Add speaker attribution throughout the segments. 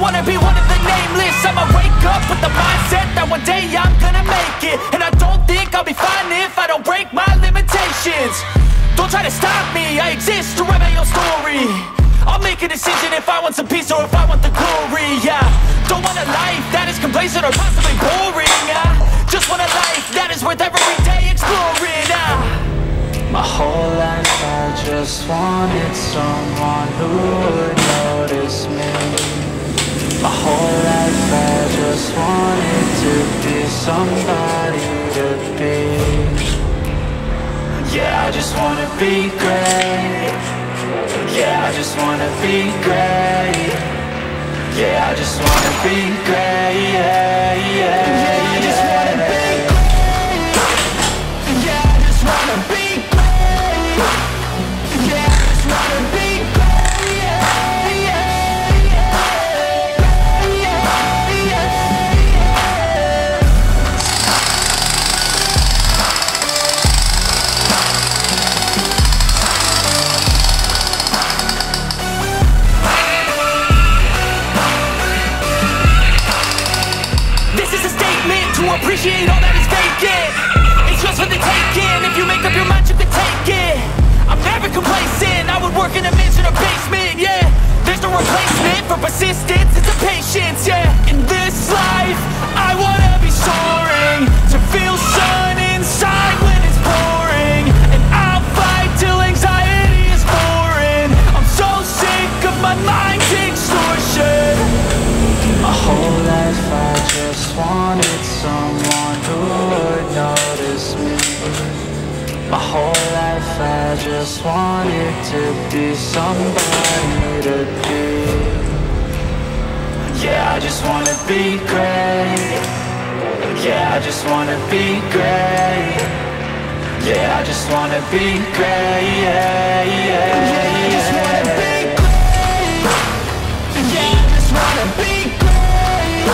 Speaker 1: wanna be one of the nameless. I'ma wake up with the mindset that one day I'm gonna make it. And I don't think I'll be fine if I don't break my limitations. Don't try to stop me, I exist to write my own story. I'll make a decision if I want some peace or if I want the glory, yeah. Don't want a life that is complacent or possibly boring, just want a life that is worth every day exploring,
Speaker 2: My whole life I just wanted someone who would notice me. My whole life I just wanted to be somebody to be. Yeah, I just wanna be great. Yeah, I just wanna be great. Yeah, I just wanna be great. Yeah, yeah, I just wanna be great. Yeah, I just wanna be great. Yeah, I just wanna be great. Yeah, yeah, yeah, yeah, yeah.
Speaker 1: This is a statement to appreciate all that is vacant. It's just for the taking. If you make up your mind, you can take it. I'm never complacent. I would work in a mansion or basement, yeah. There's no replacement for persistence, it's a patience, yeah. In this life, I wanna be soaring, to feel sun inside when it's pouring. And I'll fight till anxiety is foreign. I'm so sick of my mind's extortion.
Speaker 2: My whole life I just wanted someone who would notice me. My whole life I just wanted to be somebody to be. Yeah, I just wanna be great. Yeah, I just wanna be great. Yeah, I just wanna be great. Yeah, yeah, yeah, I just wanna be great. Yeah, I just wanna be great.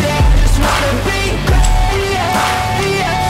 Speaker 2: Yeah, I just wanna be great. Yeah, yeah,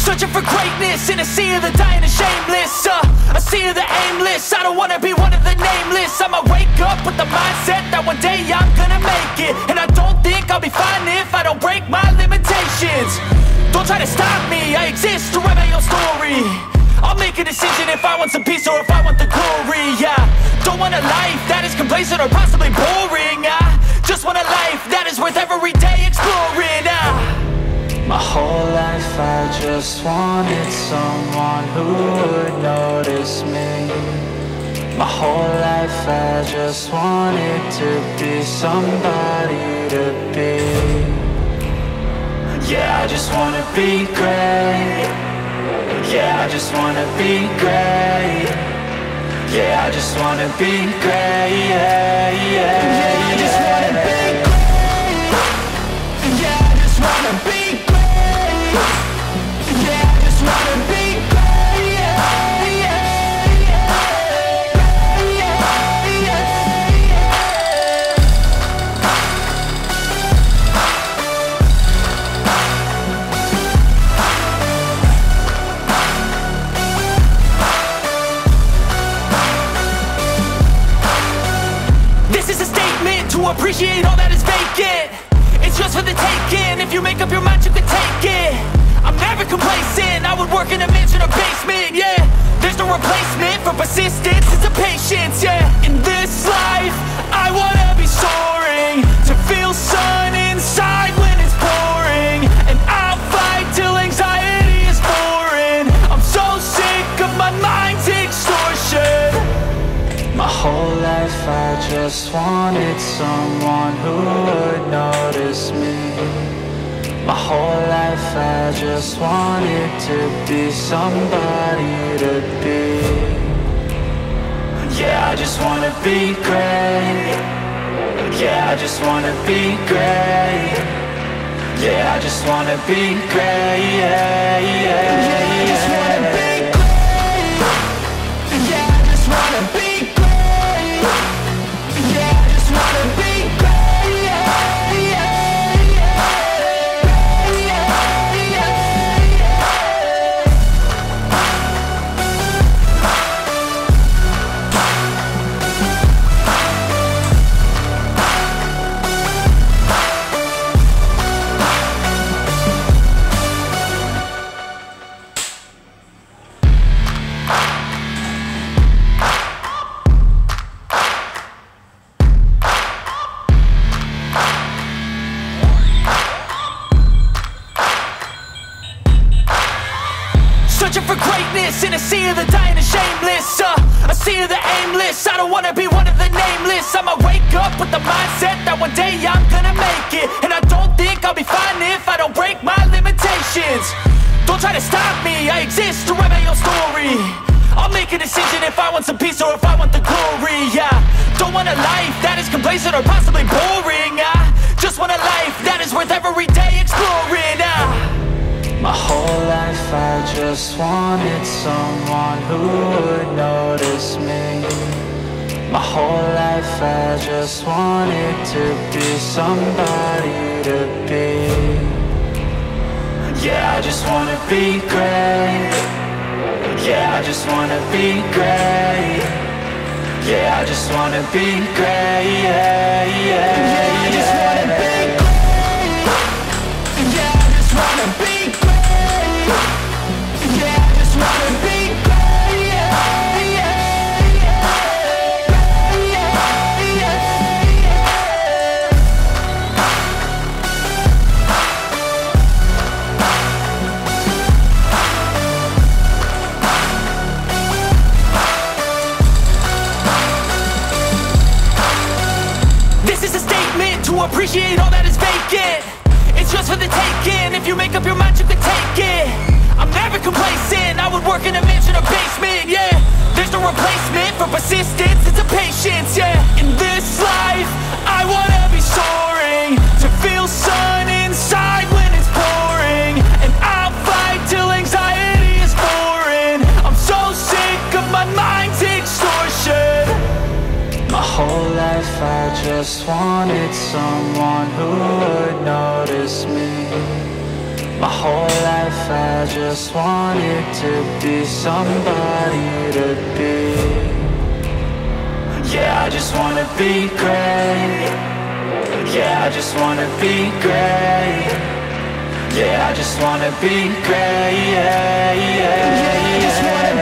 Speaker 1: searching for greatness in a sea of the dying and shameless, a sea of the aimless. I don't wanna be one of the nameless. I'ma wake up with the mindset that one day I'm gonna make it. And I don't think I'll be fine if I don't break my limitations. Don't try to stop me, I exist to write my own story. I'll make a decision if I want some peace or if I want the glory, yeah. Don't want a life that is complacent or possibly boring, just want a life that is worth every day exploring,
Speaker 2: My whole life I just wanted someone who would notice me. My whole life I just wanted to be somebody to be. Yeah, I just wanna be great. Yeah, I just wanna be great. Yeah, I just wanna be great. Yeah, yeah, yeah, I just wanna be great. Yeah, I just wanna be great. Yeah, I just wanna be great. Yeah, yeah, yeah, yeah, yeah.
Speaker 1: This is a statement to appreciate all that is vacant. It's just for the taking. If you make up your mind, you can take it. I'm never complacent. I would work in a mansion or basement, yeah. There's no replacement for persistence, it's a patience, yeah. In this life, I wanna be soaring, to feel sun inside when it's pouring. And I'll fight till anxiety is foreign. I'm so sick of my mind's extortion.
Speaker 2: My whole life I just wanted someone who would notice me. My whole life I just wanted to be somebody to be. Yeah, I just wanna be great. Yeah, I just wanna be great. Yeah, I just wanna be great. Yeah, yeah, yeah, I just wanna be great. Yeah, I just wanna be great. Yeah, I just wanna be great. Yeah, yeah, yeah, yeah, yeah, yeah.
Speaker 1: Searching for greatness in a sea of the dying and shameless, a sea of the aimless. I don't wanna be one of the nameless. I'ma wake up with the mindset that one day I'm gonna make it. And I don't think I'll be fine if I don't break my limitations. Don't try to stop me, I exist to write my own story. I'll make a decision if I want some peace or if I want the glory. Yeah, don't want a life that is complacent or possibly boring. I just want a life that is worth every day exploring.
Speaker 2: My whole life I just wanted someone who would notice me. My whole life I just wanted to be somebody to be. Yeah, I just wanna be great. Yeah, I just wanna be great. Yeah, I just wanna be great. Yeah, yeah, yeah, I just wanna be great. Yeah, I just wanna be great. Yeah, I just wanna be great. Yeah, yeah, yeah, yeah, yeah.
Speaker 1: This is a statement to appreciate all that is vacant. It's just for the taking. If you make up your mind, you can take it. I'm never complacent. I would work in a mansion or basement, yeah. There's no replacement for persistence, it's a patience, yeah. In this life, I wanna be soaring, to feel sun inside when it's pouring. And I'll fight till anxiety is foreign. I'm so sick of my mind's extortion.
Speaker 2: My whole life I just wanted someone who would notice me. My whole life I just wanted to be somebody to be. Yeah, I just wanna be great. Yeah, I just wanna be great. Yeah, I just wanna be great. Yeah, yeah, yeah, I just wanna